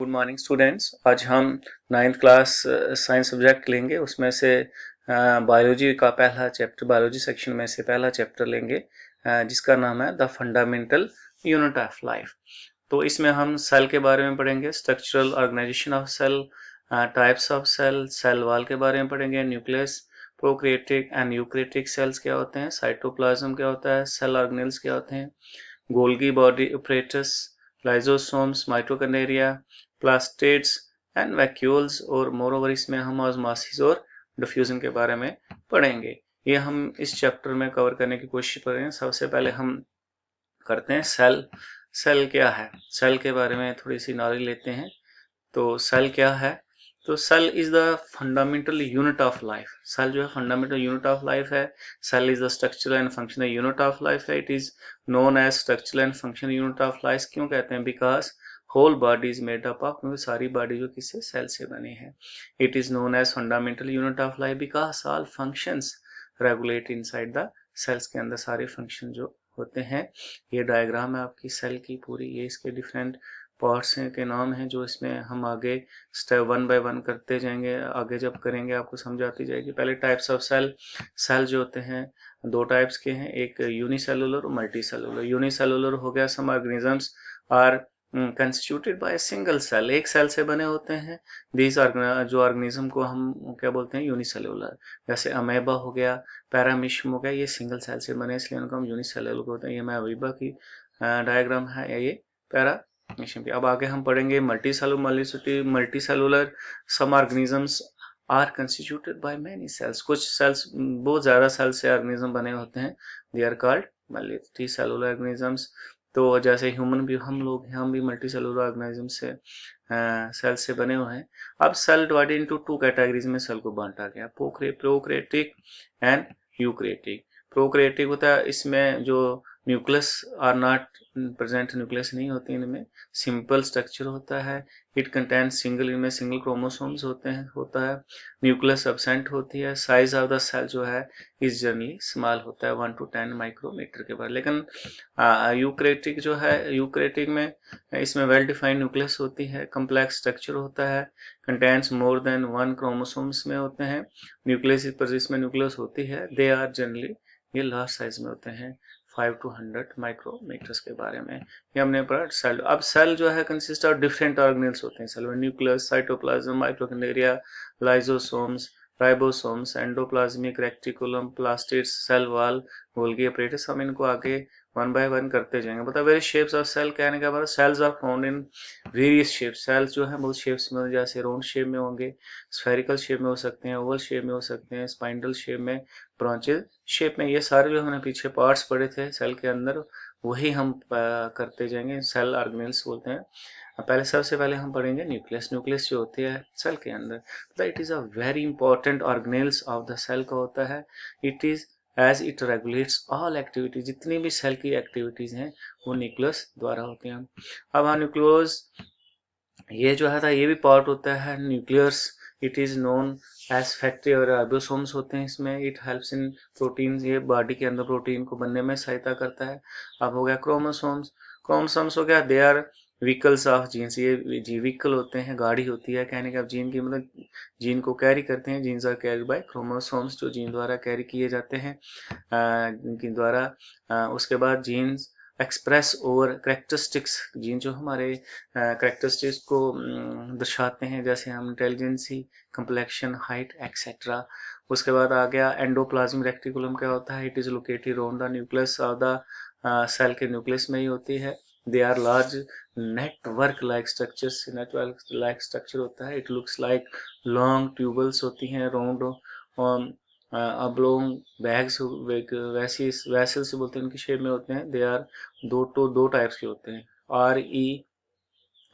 Good morning students. आज हम 9th class science subject लेंगे। उसमें से बायोलॉजी का पहला चैप्टर, बायोलॉजी सेक्शन में से पहला चैप्टर लेंगे जिसका नाम है the fundamental unit of life. तो इसमें हम सेल के बारे में पढ़ेंगे, structural organisation of cell, types of cell, cell wall के बारे में पढ़ेंगे, nucleus, prokaryotic and eukaryotic cells क्या होते हैं, साइटोप्लाज्म क्या होता है, सेल ऑर्गेनेल्स क्या होते हैं, Golgi body apparatus, lysosomes, mitochondria, plastids and vacuoles, और मोरोवर इसमें हम ऑस्मोसिस और डिफ्यूजन के बारे में पढ़ेंगे। ये हम इस चैप्टर में कवर करने की कोशिश करेंगे। सबसे पहले हम करते हैं सेल। सेल क्या है, सेल के बारे में थोड़ी सी नॉलेज लेते हैं। तो सेल क्या है? तो cell is the fundamental unit of life. Cell जो है फंडामेंटल यूनिट ऑफ लाइफ है। Cell is the structural and functional unit of life है। It is known as structural and functional unit of life. क्यों कहते हैं? Because whole body is made up of, क्योंकि सारी body जो किससे, cell से बनी है। It is known as fundamental unit of life because all functions regulate inside the sales के अंदर सारे फंक्शन जो होते हैं। ये डायग्राम है आपकी सेल की पूरी, ये इसके डिफरेंट पार्ट्स के नाम हैं जो इसमें हम आगे स्टेप 1 बाय 1 करते जाएंगे। आगे जब करेंगे आपको समझ आती जाएगी। पहले टाइप्स ऑफ सेल। सेल जो होते हैं दो टाइप्स के हैं, एक यूनिसेलुलर और मल्टी सेलुलर। यूनिसेलुलर हो गया, some organisms are constituted by single cell, एक सेल से बने होते हैं। दीज जो ऑर्गेनिज्म को हम क्या बोलते हैं, यूनिसेलुलर। जैसे अमेबा हो गया, पैरामीशियम हो गया, ये सिंगल सेल से बने इसलिए उनको हम यूनिसेलुलर बोलते हैं। ये मैं अमीबा की डायग्राम है, ये पैरा। अब आगे हम पढ़ेंगे multicellular. Some organisms are constituted by many cells. कुछ सेल्स, बहुत ज्यादा सेल से ऑर्गेनिज्म बने होते हैं। They are called multicellular organisms. तो जैसे ह्यूमन भी, हम भी मल्टी सेलुलर ऑर्गेनिज्म से सेल से बने हुए हैं। अब cell divided into two categories में सेल को बांटा गया, प्रोकैरियोटिक एंड यूकैरियोटिक। प्रोकैरियोटिक होता है, इसमें जो nucleus are not present, nucleus नहीं होती इनमें, सिंपल स्ट्रक्चर होता है। इट कंटेन सिंगल, इनमें सिंगल क्रोमोसोम्स होता है। न्यूक्लियस एब्सेंट होती है। साइज ऑफ द सेल जो है इज जनरली स्मॉल होता है, 1 to 10 माइक्रोमीटर के बाद। लेकिन यूकैरियोटिक जो है, यूकैरियोटिक में इसमें वेल डिफाइंड न्यूक्लियस होती है, कम्प्लेक्स स्ट्रक्चर होता है, कंटेन्स मोर देन 1 क्रोमोसोम्स में होते हैं। न्यूक्लियस पर जिसमें न्यूक्लियस होती है, दे आर जनरली, ये लार्ज साइज में होते हैं, 5 to 100 माइक्रोमीटर्स के बारे में ये हमने पढ़ा। सेल, अब सेल जो है कंसिस्ट ऑफ डिफरेंट ऑर्गेनेल्स होते हैं। सेल में nucleus, cytoplasm, mitochondria, lysosomes, ribosomes, endoplasmic reticulum, plastids, cell wall, Golgi apparatus। हम इनको आगे 1 by 1 करते जाएंगे। बता वेरियस शेप्स ऑफ सेल कहने का मतलब cells are found in various shapes. Cells जो है बहुत शेप्स में, जैसे राउंड शेप में होंगे, स्फेरिकल शेप में हो सकते हैं, ओवल शेप में हो सकते हैं, स्पाइंडल शेप में, ब्रांचेस शेप में। ये सारे जो हमने पीछे पार्ट्स पढ़े थे सेल के अंदर, वही हम करते जाएंगे, सेल ऑर्गेनेल्स बोलते हैं। पहले, सबसे पहले हम पढ़ेंगे न्यूक्लियस। न्यूक्लियस जो होती है सेल के अंदर, तो it is a very important organelles of the cell का होता है। It is as it regulates all activities, जितनी भी सेल की एक्टिविटीज हैं वो न्यूक्लियस द्वारा होती हैं। अब हाँ, न्यूक्लियस ये जो है था, ये भी पार्ट होता है nucleus. It is known as factory और राइबोसोम्स होते हैं इसमें। इट हेल्प्स इन प्रोटीन, ये बॉडी के अंदर प्रोटीन को बनने में सहायता करता है। अब हो गया क्रोमोसोम्स। क्रोमोसोम्स हो गया, they are vehicles of genes, ये व्हीकल होते हैं, गाड़ी होती है कहने का। जीन की मतलब जीन को कैरी करते हैं, genes are carry by chromosomes, जो जीन द्वारा कैरी किए जाते हैं जिनके द्वारा। उसके बाद genes express over characteristics, gene जो हमारे करेक्टरिस्टिक्स को दर्शाते हैं, जैसे हम इंटेलिजेंसी, कंप्लेक्शन, हाइट एक्सेट्रा। उसके बाद आ गया एंडोप्लाज्मिक रेटिकुलम। क्या होता है? It is located around the nucleus of the cell के न्यूक्लियस में ही होती है। They are large network like structures, network like structure होता है। It looks like long tubules होती हैं, राउंड अब्लोंग बैग्स, वैसी वैसल से बोलते हैं, उनकी शेप में होते हैं। दे आर दो टाइप्स के होते हैं।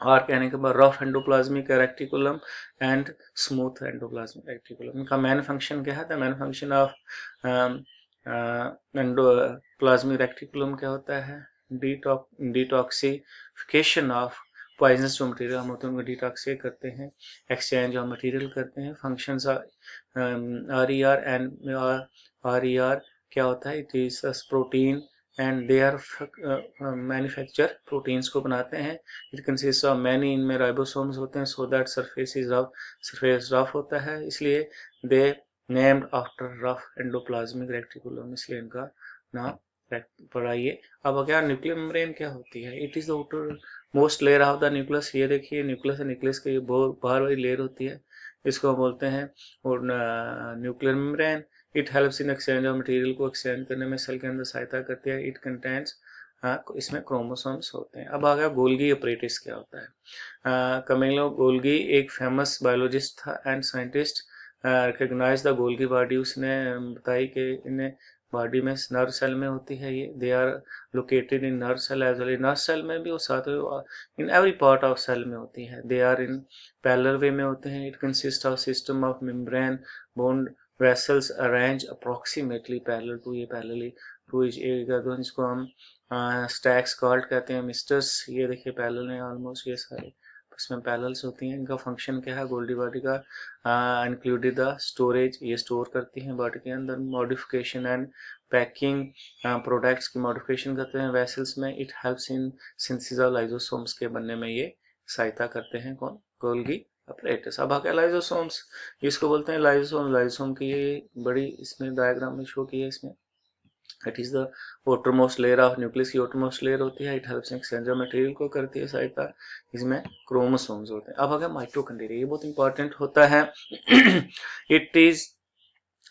आर कहने के बाद rough endoplasmic reticulum and smooth endoplasmic reticulum. इनका मैन फंक्शन क्या है? The main function of endoplasmic reticulum क्या होता है? डिटॉक्सिफिकेशन ऑफ पॉइजनस जो मटेरियल हम होते हैं उनको डिटॉक्सिफाई करते हैं, एक्सचेंज ऑफ मटेरियल करते हैं। Functions R E R and R E R क्या होता है? It is protein and they are manufacture proteins को बनाते हैं। इट कंसिस्ट ऑफ मैनी, इनमें राइबोसोम्स होते हैं, सो दैट सरफेस रफ होता है, इसलिए they named after rough endoplasmic reticulum, इसलिए इनका नाम पढ़ाइए। अब क्या न्यूक्लियर मेम्ब्रेन क्या होती है? It is the outer most layer of the nucleus. ये देखिए न्यूक्लियस है, न्यूक्लियस की बाहर वाली लेयर होती है, इसको हम बोलते हैं और nuclear membrane. It helps in exchange of material को एक्सचेंज करने में सेल के अंदर सहायता करती है। इट कंटेंट्स, इसमें क्रोमोसोम्स होते हैं। अब आ गया गोल्गी अपरेटिस क्या होता है। कमेलो गोल्गी एक फेमस बायोलॉजिस्ट था and scientist, recognise the Golgi body. उसने बताई कि इन्हें बॉडी में नर्व सेल में होती है ये। They are located in nerve cell as well, nerve cell में भी और साथ in every part of cell में होती है। दे आर इन पैरेलल वे में होते हैं। It consist of system of membrane bound vessels arrange approximately parallel to, ये पैरेलली टू जिसको हम स्टैक्स कॉल्ड कहते हैं मिस्टर्स। ये देखिए पैरेलल है ऑलमोस्ट ये सारे, इसमें पैरेलल्स होती हैं। इनका फंक्शन क्या है गोल्गी बॉडी का? इंक्लूडेड द स्टोरेज, ये स्टोर करती हैं बॉडी के अंदर। मॉडिफिकेशन एंड पैकिंग, प्रोडक्ट्स की मॉडिफिकेशन करते हैं वेसल्स में। It helps in synthesis of lysosomes के बनने में ये सहायता करते हैं। कौन? Golgi apparatus. अब आगे लाइसोसोम्स, इसको बोलते हैं लाइसोसोम। लाइसोसोम की ये बड़ी इसमें डायग्राम में शो की है इसमें। It is the outermost layer of nucleus की outermost लेयर होती है। It helps in exchange of material को करती है सहायता। इसमें क्रोमोसोम्स होते हैं। अब अगर माइटोकॉन्ड्रिया, ये बहुत इंपॉर्टेंट होता है। It is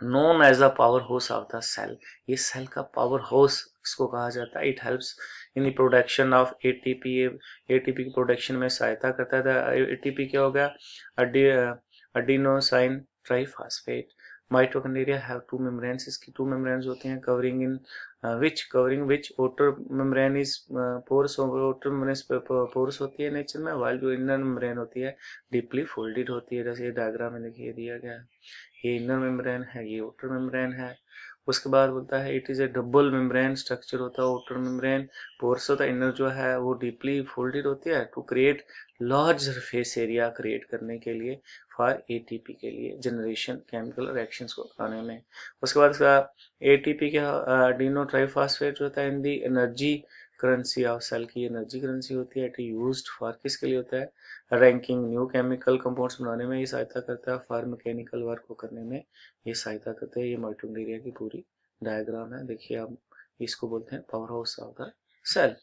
known as the power house of the cell, ये सेल का पावर हाउस इसको कहा जाता है। It helps in the production of ATP, ATP की प्रोडक्शन में सहायता करता है। एटीपी क्या हो गया? Adenosine triphosphate. Mitochondria have two membranes, इसकी टू मेम्ब्रेन्स होती हैं। Covering in covering which outer membrane is porous, outer membrane porous होती है नेचर में, वाइल जो इनर मेम्ब्रेन होती है डीपली फोल्डेड होती है। जैसे ये डायग्राम में देखिए दिया गया है, ये इनर मेम्ब्रेन है, ये आउटर मेम्ब्रेन है। उसके बाद बोलता है it is A double membrane structure होता है आउटर मेम्ब्रेन पोर्स होता है, इनर जो है वो डीपली फोल्डेड होती है to create large surface area create करने के लिए, फॉर एटीपी के लिए जनरेशन केमिकल रिएक्शंस को कराने में। उसके बाद इसका एटीपी का डीनो ट्राइफॉस्फेट होता है in the energy currency of cell की एनर्जी करेंसी होती है। इट यूज्ड फॉर किसके लिए होता है? रैंकिंग न्यू केमिकल कंपाउंड्स बनाने में ये सहायता करता है। फॉर मैकेनिकल वर्क को करने में ये सहायता करता है। ये माइटोकॉन्ड्रिया की पूरी डायग्राम है, देखिए आप, इसको बोलते हैं power house of the cell.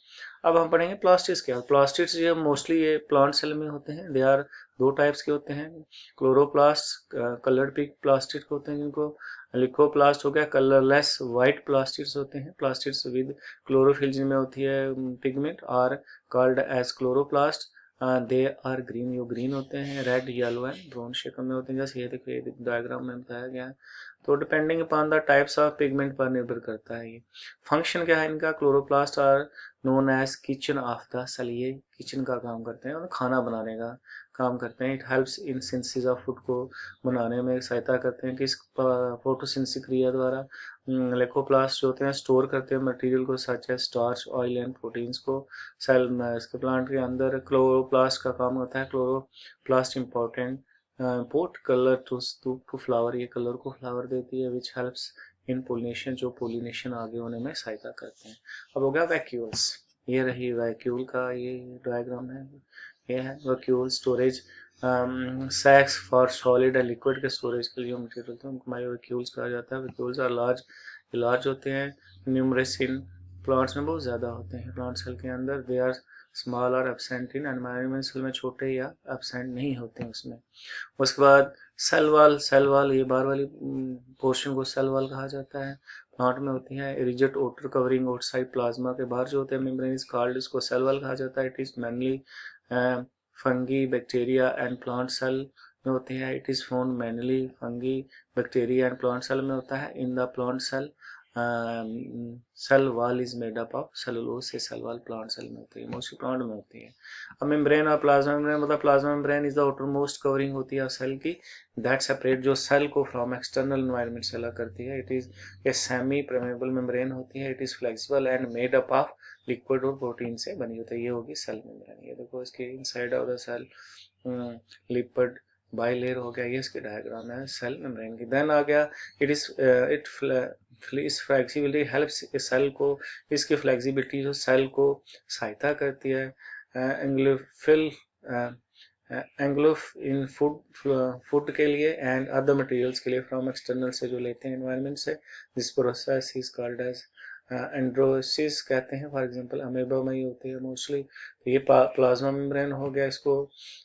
अब हम पढ़ेंगे प्लास्टिड्स क्या। प्लास्टिड्स जो मोस्टली ये प्लांट सेल में होते हैं। दे आर दो टाइप्स के होते हैं। क्लोरोप्लास्ट कलर्ड पिग प्लास्टिड होते हैं, जिनको लिकोप्लास्ट हो गया कलरलेस व्हाइट प्लास्टिड्स होते हैं। प्लास्टिड्स विद क्लोरोफिल जिनमें होती है pigment are called as chloroplast. They are green, ये ग्रीन होते हैं। Red yellow and brown shape में होते हैं, जैसे ये देखिए डायग्राम में बताया गया है। तो depending upon the types of pigment पर निर्भर करता है ये। फंक्शन क्या है इनका? Chloroplast are known as kitchen of the cell, ये किचन का काम करते हैं और खाना बनाने का काम करते हैं। It helps in synthesis of food को बनाने में सहायता करते हैं। किस फोटोसिंथेसिस क्रिया द्वारा? लेकोप्लास्ट जो होते हैं स्टोर करते हैं मटेरियल को, सच है स्टार्च ऑयल एंड प्रोटीन्स को सेल में। इसके प्लांट के अंदर क्लोरोप्लास्ट का काम होता है। Chloroplast important port colour to flower, ये कलर को फ्लावर देती है। विच हेल्प्स इन पोलिनेशन, जो पोलिनेशन आगे होने में सहायता करते हैं। अब हो गया वैक्यूल्स, ये रही वैक्यूल का ये डायग्राम है। ये है vacuole storage sacs for solid and liquid के स्टोरेज के लिए जो मटेरियल होते हैं उनको वैक्यूल्स कहा जाता है। वैक्यूल्स आर लार्ज होते हैं। न्यूमरस इन प्लांट्स में बहुत ज़्यादा होते हैं। प्लांट सेल के अंदर दे आर स्मॉल और एब्सेंट इन एनवायरमेंट सेल में छोटे या एब्सेंट नहीं होते हैं उसमें। उसके बाद सेल वाल ये बाहर वाली पोर्शन को सेल वाल कहा जाता है। प्लांट में होती है। Rigid outer covering outside plasma के बाहर जो होते हैं मेम्ब्रेन इज कॉल्ड, इसको सेल वाल कहा जाता है। It is mainly fungi bacteria and plant cell में होते हैं। It is found mainly fungi bacteria and plant cell में होता है। In the plant cell cell wall is made up of cellulose, से सेल वॉल प्लांट सेल में होती है, मोस्टली प्लांट में होती है। अब मेम्ब्रेन और प्लाज्मा मेम्ब्रेन, मतलब plasma membrane is the outer most covering होती है सेल की, दैट सेपरेट जो सेल को फ्रॉम एक्सटर्नल एनवायरनमेंट से अलग करती है। It is a semi permeable membrane होती है। It is flexible and made up of liquid और प्रोटीन से बनी होती है। ये होगी सेल मेम्ब्रेन। ये देखो इसके inside of the cell lipid bilayer हो गया, ये इसके डायग्राम है सेल मेम्ब्रेन की। देन आ गया इट इस फ्लेक्सिबिलिटी हेल्प्स सेल को, इसकी फ्लेक्सिबिलिटी जो सेल को सहायता करती है एंग्लोफिल एंग्लोफ इन फूड के लिए एंड अदर मटेरियल्स के लिए फ्रॉम एक्सटर्नल से जो लेते हैं एनवायरनमेंट से। This process is called as endocytosis कहते हैं। फॉर एग्जांपल अमेबा में ही होती है मोस्टली। तो ये प्लाज्मा मेम्ब्रेन हो गया, इसको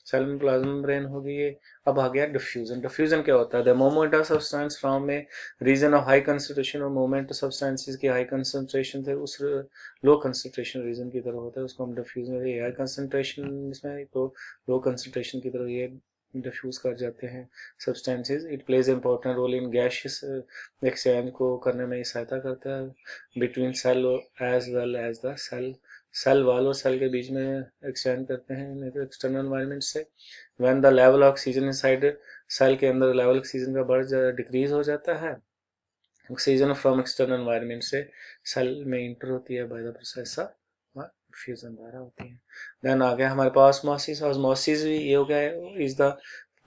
सेल में प्लाज्मा मेम्ब्रेन होगी ये। अब आ गया डिफ्यूजन। डिफ्यूजन क्या होता है? The movement of substance from a region of high concentration और मूवमेंट ऑफ सब्सटेंसेस की हाई कंसंट्रेशन से उस लो कंसंट्रेशन रीजन की तरफ होता है, उसको हम डिफ्यूजन। हाई कंसंट्रेशन इसमें तो लो कंसंट्रेशन की तरफ ये डिफ्यूज कर जाते हैं substances. It plays important role in gases exchange को करने में सहायता करता है between cell as well as the cell. Cell wall और सेल के बीच में एक्सचेंज करते हैं एक्सटर्नल एनवायरनमेंट से। When the level of oxygen inside cell के अंदर लेवल ऑक्सीजन का बढ़ डिक्रीज हो जाता है, ऑक्सीजन फ्रॉम एक्सटर्नल एनवायरनमेंट से सेल में इंटर होती है by the process of fusion द्वारा होती है। देन आ गया हमारे पास ऑस्मोसिस। ऑस्मोसिस भी ये हो गया इज द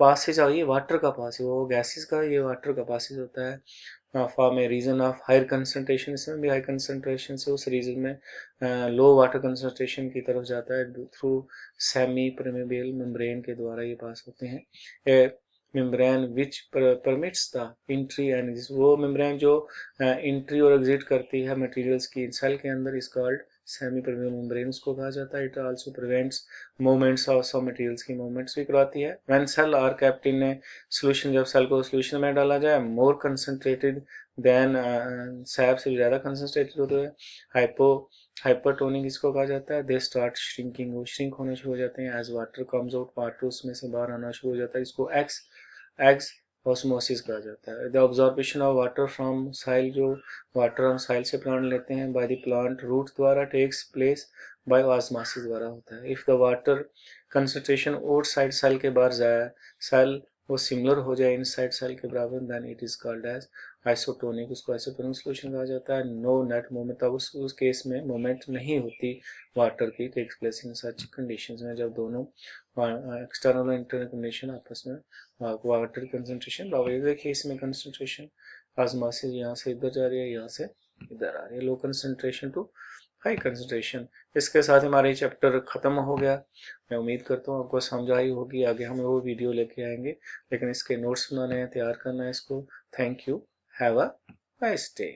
पासेज ऑफ, ये वाटर का पासेज, वो गैसेस का ये वाटर का पासेज होता है from a region of higher concentration. इसमें भी हाई कंसंट्रेशन से उस रीजन में लो वाटर कंसंट्रेशन की तरफ जाता है थ्रू सेमी परमेबल मेम्ब्रेन के द्वारा ये पास होते हैं। Membrane which permits the entry and, वो मेम्ब्रेन जो एंट्री और एग्जिट करती है मटेरियल्स की सेल के अंदर is called semi permeable membrane उसको कहा जाता है। It also prevents movements of some materials की मूवमेंट्स भी करवाती है। When cell are kept in a solution, जब सेल को सोल्यूशन में डाला जाए मोर कंसंट्रेटेड देन सैप से ज्यादा कंसंट्रेटेड होते हैं, हाइपरटोनिक इसको कहा जाता है। दे स्टार्ट श्रिंकिंग, वो श्रिंक होने शुरू हो जाते हैं as water comes out, water उसमें से बाहर आना शुरू हो जाता है। इसको एक्स ऑस्मोसिस कहा जाता है। The absorption of water from soil, जो वाटर हम साइल से प्लांट लेते हैं बाय द प्लांट रूट द्वारा टेक्स प्लेस बाय ऑस्मोसिस द्वारा होता है। If the water concentration outside cell के बाहर जाए, सेल वो सिमिलर हो जाए इनसाइड सेल के बराबर, then it is called as isotonic, उसको आइसोटोनिक सोल्यूशन कहा जाता है। नो नेट मूवमेंट, तब उस केस में मूवमेंट नहीं होती वाटर की, takes place in such conditions में जब दोनों एक्सटर्नल और इंटरनल कंडीशन आपस में वाटर कंसंट्रेशन बराबर। देखिए इसमें कंसंट्रेशन ऑस्मोसिस यहाँ से इधर जा रही है, यहाँ से इधर आ रही है, low concentration to high concentration. इसके साथ हमारे चैप्टर खत्म हो गया। मैं उम्मीद करता हूँ आपको समझ आई होगी। आगे हम वो वीडियो लेके आएंगे, लेकिन इसके नोट्स बनाने हैं, तैयार करना है इसको। Thank you, have a nice day.